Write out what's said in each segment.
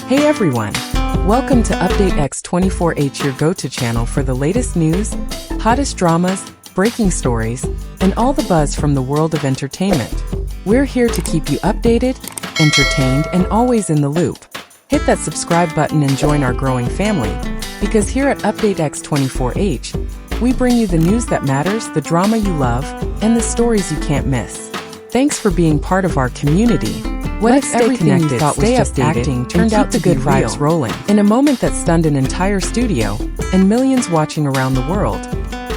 Hey everyone! Welcome to Update X24H, your go-to channel for the latest news, hottest dramas, breaking stories, and all the buzz from the world of entertainment. We're here to keep you updated, entertained, and always in the loop. Hit that subscribe button and join our growing family, because here at Update X24H, we bring you the news that matters, the drama you love, and the stories you can't miss. Thanks for being part of our community. What if everything you thought was just acting turned out to good vibes rolling? In a moment that stunned an entire studio and millions watching around the world,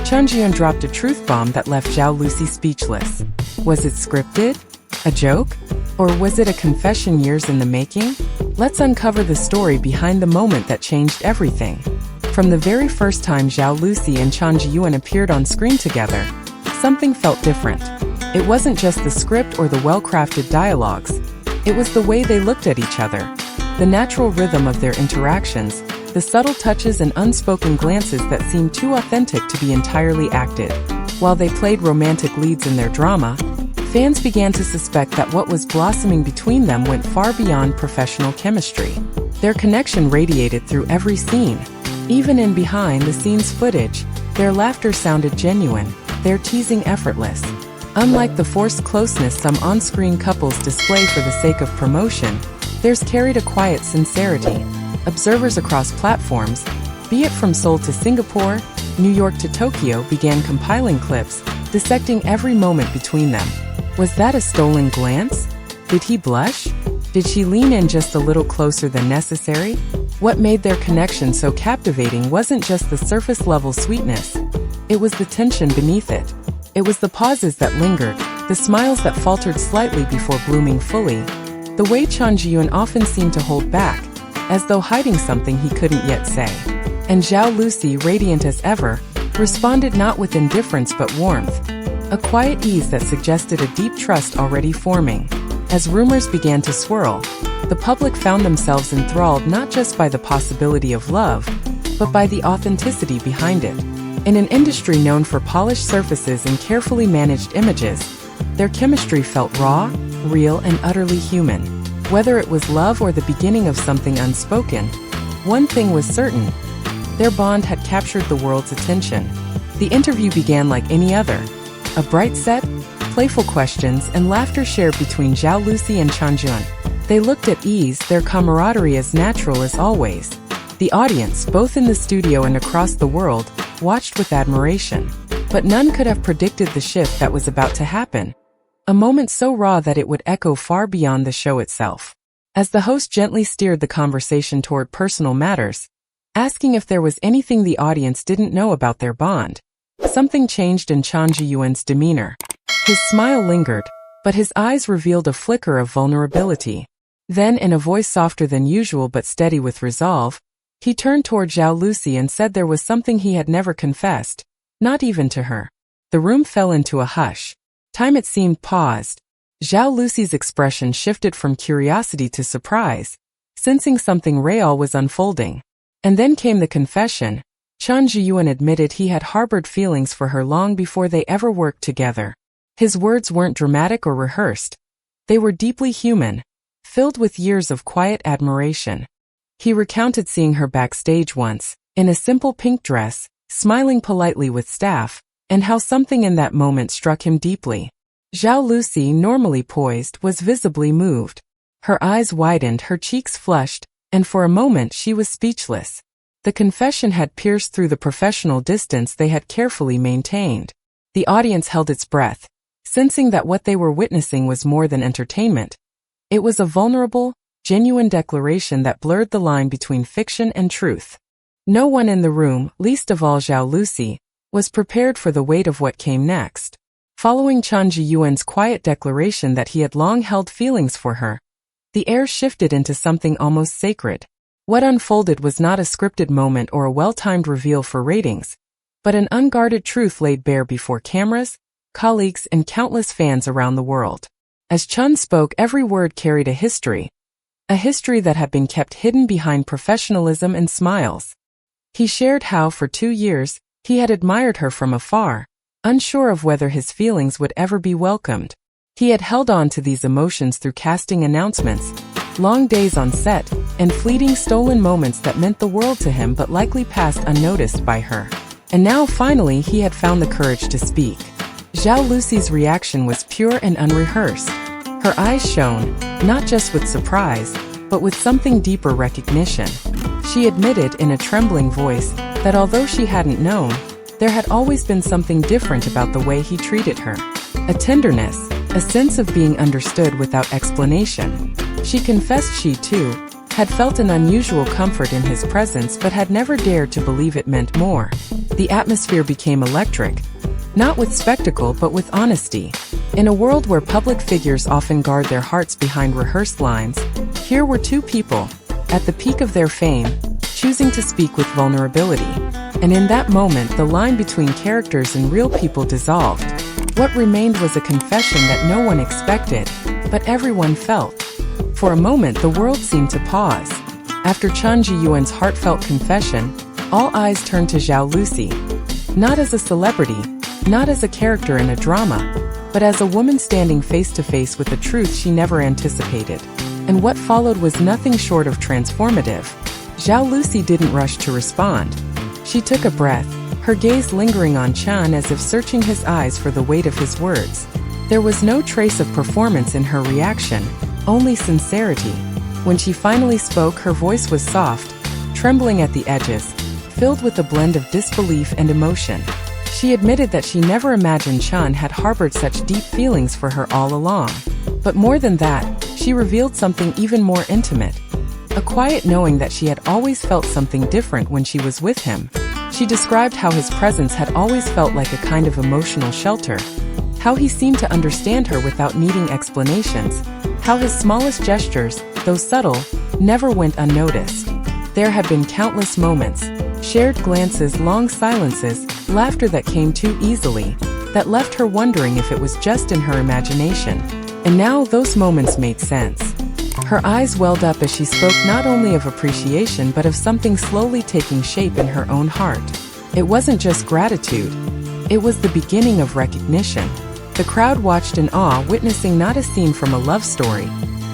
Chen Zheyuan dropped a truth bomb that left Zhao Lusi speechless. Was it scripted? A joke? Or was it a confession years in the making? Let's uncover the story behind the moment that changed everything. From the very first time Zhao Lusi and Chen Zheyuan appeared on screen together, something felt different. It wasn't just the script or the well-crafted dialogues. It was the way they looked at each other, the natural rhythm of their interactions, the subtle touches and unspoken glances that seemed too authentic to be entirely acted. While they played romantic leads in their drama, fans began to suspect that what was blossoming between them went far beyond professional chemistry. Their connection radiated through every scene. Even in behind-the-scenes footage, their laughter sounded genuine, their teasing effortless. Unlike the forced closeness some on-screen couples display for the sake of promotion, theirs carried a quiet sincerity. Observers across platforms, be it from Seoul to Singapore, New York to Tokyo, began compiling clips, dissecting every moment between them. Was that a stolen glance? Did he blush? Did she lean in just a little closer than necessary? What made their connection so captivating wasn't just the surface-level sweetness. It was the tension beneath it. It was the pauses that lingered, the smiles that faltered slightly before blooming fully, the way Chen Zheyuan often seemed to hold back, as though hiding something he couldn't yet say. And Zhao Lusi, radiant as ever, responded not with indifference but warmth, a quiet ease that suggested a deep trust already forming. As rumors began to swirl, the public found themselves enthralled not just by the possibility of love, but by the authenticity behind it. In an industry known for polished surfaces and carefully managed images, their chemistry felt raw, real, and utterly human. Whether it was love or the beginning of something unspoken, one thing was certain: their bond had captured the world's attention. The interview began like any other. A bright set, playful questions, and laughter shared between Zhao Lusi and Chen Zheyuan. They looked at ease, their camaraderie as natural as always. The audience, both in the studio and across the world, watched with admiration. But none could have predicted the shift that was about to happen. A moment so raw that it would echo far beyond the show itself. As the host gently steered the conversation toward personal matters, asking if there was anything the audience didn't know about their bond, something changed in Chen Zheyuan's demeanor. His smile lingered, but his eyes revealed a flicker of vulnerability. Then, in a voice softer than usual but steady with resolve, he turned toward Zhao Lusi and said there was something he had never confessed, not even to her. The room fell into a hush. Time, it seemed, paused. Zhao Lusi's expression shifted from curiosity to surprise, sensing something real was unfolding. And then came the confession. Chen Zheyuan admitted he had harbored feelings for her long before they ever worked together. His words weren't dramatic or rehearsed. They were deeply human, filled with years of quiet admiration. He recounted seeing her backstage once, in a simple pink dress, smiling politely with staff, and how something in that moment struck him deeply. Zhao Lusi, normally poised, was visibly moved. Her eyes widened, her cheeks flushed, and for a moment she was speechless. The confession had pierced through the professional distance they had carefully maintained. The audience held its breath, sensing that what they were witnessing was more than entertainment. It was a vulnerable, genuine declaration that blurred the line between fiction and truth. No one in the room, least of all Zhao Lusi, was prepared for the weight of what came next. Following Chen Zheyuan's quiet declaration that he had long held feelings for her, the air shifted into something almost sacred. What unfolded was not a scripted moment or a well-timed reveal for ratings, but an unguarded truth laid bare before cameras, colleagues, and countless fans around the world. As Chen spoke, every word carried a history that had been kept hidden behind professionalism and smiles. He shared how, for 2 years, he had admired her from afar, unsure of whether his feelings would ever be welcomed. He had held on to these emotions through casting announcements, long days on set, and fleeting stolen moments that meant the world to him but likely passed unnoticed by her. And now finally he had found the courage to speak. Zhao Lusi's reaction was pure and unrehearsed. Her eyes shone, not just with surprise, but with something deeper recognition. She admitted in a trembling voice that although she hadn't known, there had always been something different about the way he treated her. A tenderness, a sense of being understood without explanation. She confessed she, too, had felt an unusual comfort in his presence but had never dared to believe it meant more. The atmosphere became electric, not with spectacle but with honesty. In a world where public figures often guard their hearts behind rehearsed lines, here were two people, at the peak of their fame, choosing to speak with vulnerability. And in that moment the line between characters and real people dissolved. What remained was a confession that no one expected, but everyone felt. For a moment the world seemed to pause. After Chen Zheyuan's heartfelt confession, all eyes turned to Zhao Lusi. Not as a celebrity, not as a character in a drama, but as a woman standing face to face with a truth she never anticipated. And what followed was nothing short of transformative. Zhao Lusi didn't rush to respond. She took a breath, her gaze lingering on Chen as if searching his eyes for the weight of his words. There was no trace of performance in her reaction, only sincerity. When she finally spoke, her voice was soft, trembling at the edges, filled with a blend of disbelief and emotion. She admitted that she never imagined Chen had harbored such deep feelings for her all along. But more than that, she revealed something even more intimate. A quiet knowing that she had always felt something different when she was with him. She described how his presence had always felt like a kind of emotional shelter. How he seemed to understand her without needing explanations. How his smallest gestures, though subtle, never went unnoticed. There had been countless moments, shared glances, long silences, laughter that came too easily, that left her wondering if it was just in her imagination. And now those moments made sense. Her eyes welled up as she spoke not only of appreciation but of something slowly taking shape in her own heart. It wasn't just gratitude. It was the beginning of recognition. The crowd watched in awe, witnessing not a scene from a love story,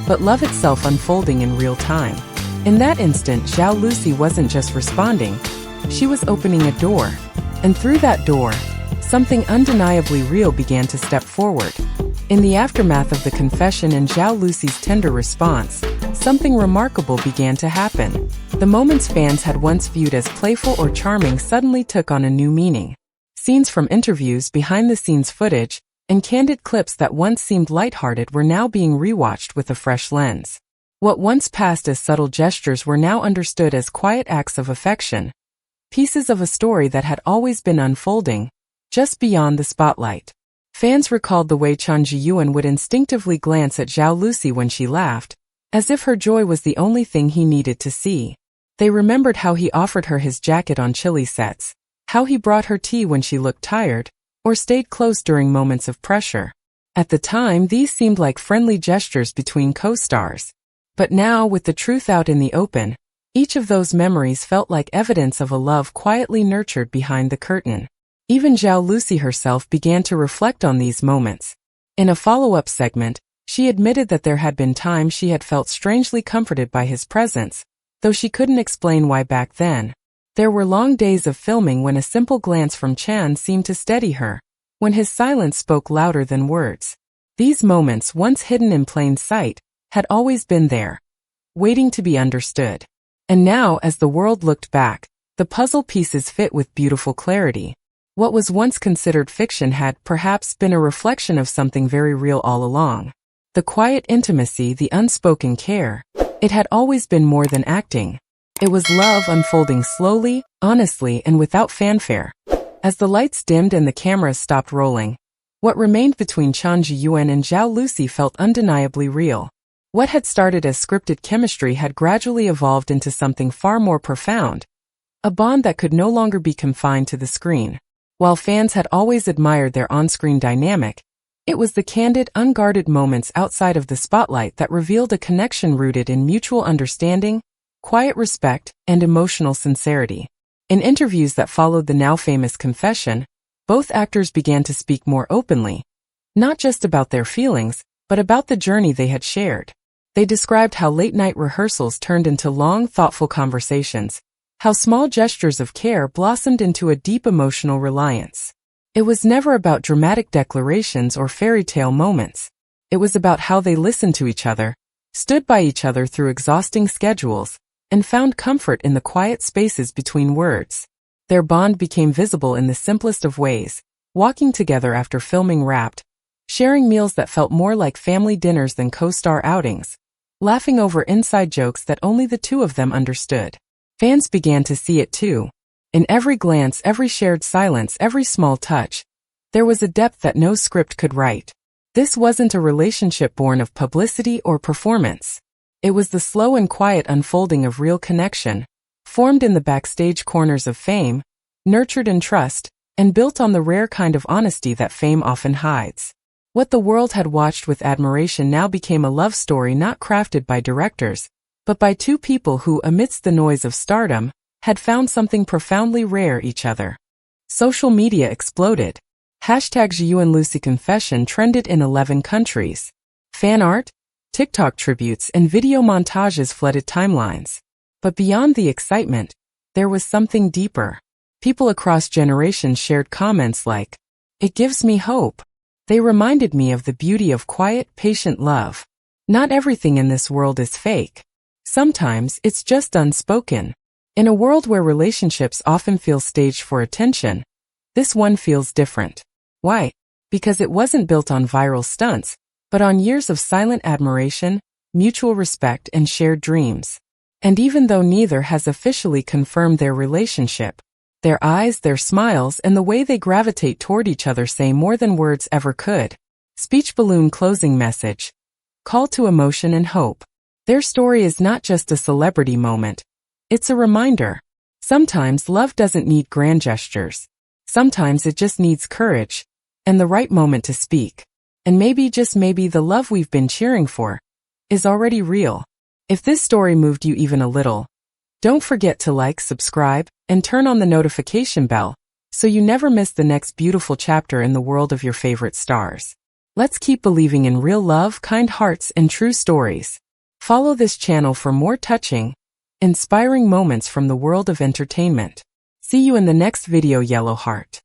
but love itself unfolding in real time. In that instant, Zhao Lusi wasn't just responding, she was opening a door. And through that door, something undeniably real began to step forward. In the aftermath of the confession and Zhao Lusi's tender response, something remarkable began to happen. The moments fans had once viewed as playful or charming suddenly took on a new meaning. Scenes from interviews, behind-the-scenes footage, and candid clips that once seemed lighthearted were now being rewatched with a fresh lens. What once passed as subtle gestures were now understood as quiet acts of affection, pieces of a story that had always been unfolding, just beyond the spotlight. Fans recalled the way Chen Zheyuan would instinctively glance at Zhao Lusi when she laughed, as if her joy was the only thing he needed to see. They remembered how he offered her his jacket on chilly sets, how he brought her tea when she looked tired, or stayed close during moments of pressure. At the time, these seemed like friendly gestures between co-stars. But now, with the truth out in the open, each of those memories felt like evidence of a love quietly nurtured behind the curtain. Even Zhao Lusi herself began to reflect on these moments. In a follow-up segment, she admitted that there had been times she had felt strangely comforted by his presence, though she couldn't explain why back then. There were long days of filming when a simple glance from Chen seemed to steady her, when his silence spoke louder than words. These moments, once hidden in plain sight, had always been there, waiting to be understood. And now, as the world looked back, the puzzle pieces fit with beautiful clarity. What was once considered fiction had perhaps been a reflection of something very real all along. The quiet intimacy, the unspoken care. It had always been more than acting. It was love unfolding slowly, honestly, and without fanfare. As the lights dimmed and the cameras stopped rolling, what remained between Chen Zheyuan and Zhao Lusi felt undeniably real. What had started as scripted chemistry had gradually evolved into something far more profound, a bond that could no longer be confined to the screen. While fans had always admired their on-screen dynamic, it was the candid, unguarded moments outside of the spotlight that revealed a connection rooted in mutual understanding, quiet respect, and emotional sincerity. In interviews that followed the now famous confession, both actors began to speak more openly, not just about their feelings, but about the journey they had shared. They described how late-night rehearsals turned into long, thoughtful conversations, how small gestures of care blossomed into a deep emotional reliance. It was never about dramatic declarations or fairy tale moments. It was about how they listened to each other, stood by each other through exhausting schedules, and found comfort in the quiet spaces between words. Their bond became visible in the simplest of ways, walking together after filming Wrapped, sharing meals that felt more like family dinners than co-star outings, laughing over inside jokes that only the two of them understood. Fans began to see it too. In every glance, every shared silence, every small touch, there was a depth that no script could write. This wasn't a relationship born of publicity or performance. It was the slow and quiet unfolding of real connection, formed in the backstage corners of fame, nurtured in trust, and built on the rare kind of honesty that fame often hides. What the world had watched with admiration now became a love story not crafted by directors, but by two people who, amidst the noise of stardom, had found something profoundly rare: each other. Social media exploded. #Zheyuan Lusi confession trended in 11 countries. Fan art, TikTok tributes, and video montages flooded timelines. But beyond the excitement, there was something deeper. People across generations shared comments like, "It gives me hope." They reminded me of the beauty of quiet, patient love. Not everything in this world is fake. Sometimes it's just unspoken. In a world where relationships often feel staged for attention, this one feels different. Why? Because it wasn't built on viral stunts, but on years of silent admiration, mutual respect, and shared dreams. And even though neither has officially confirmed their relationship, their eyes, their smiles, and the way they gravitate toward each other say more than words ever could. Speech balloon closing message. Call to emotion and hope. Their story is not just a celebrity moment. It's a reminder. Sometimes love doesn't need grand gestures. Sometimes it just needs courage and the right moment to speak. And maybe, just maybe, the love we've been cheering for is already real. If this story moved you even a little, don't forget to like, subscribe, and turn on the notification bell so you never miss the next beautiful chapter in the world of your favorite stars. Let's keep believing in real love, kind hearts, and true stories. Follow this channel for more touching, inspiring moments from the world of entertainment. See you in the next video, Yellow Heart.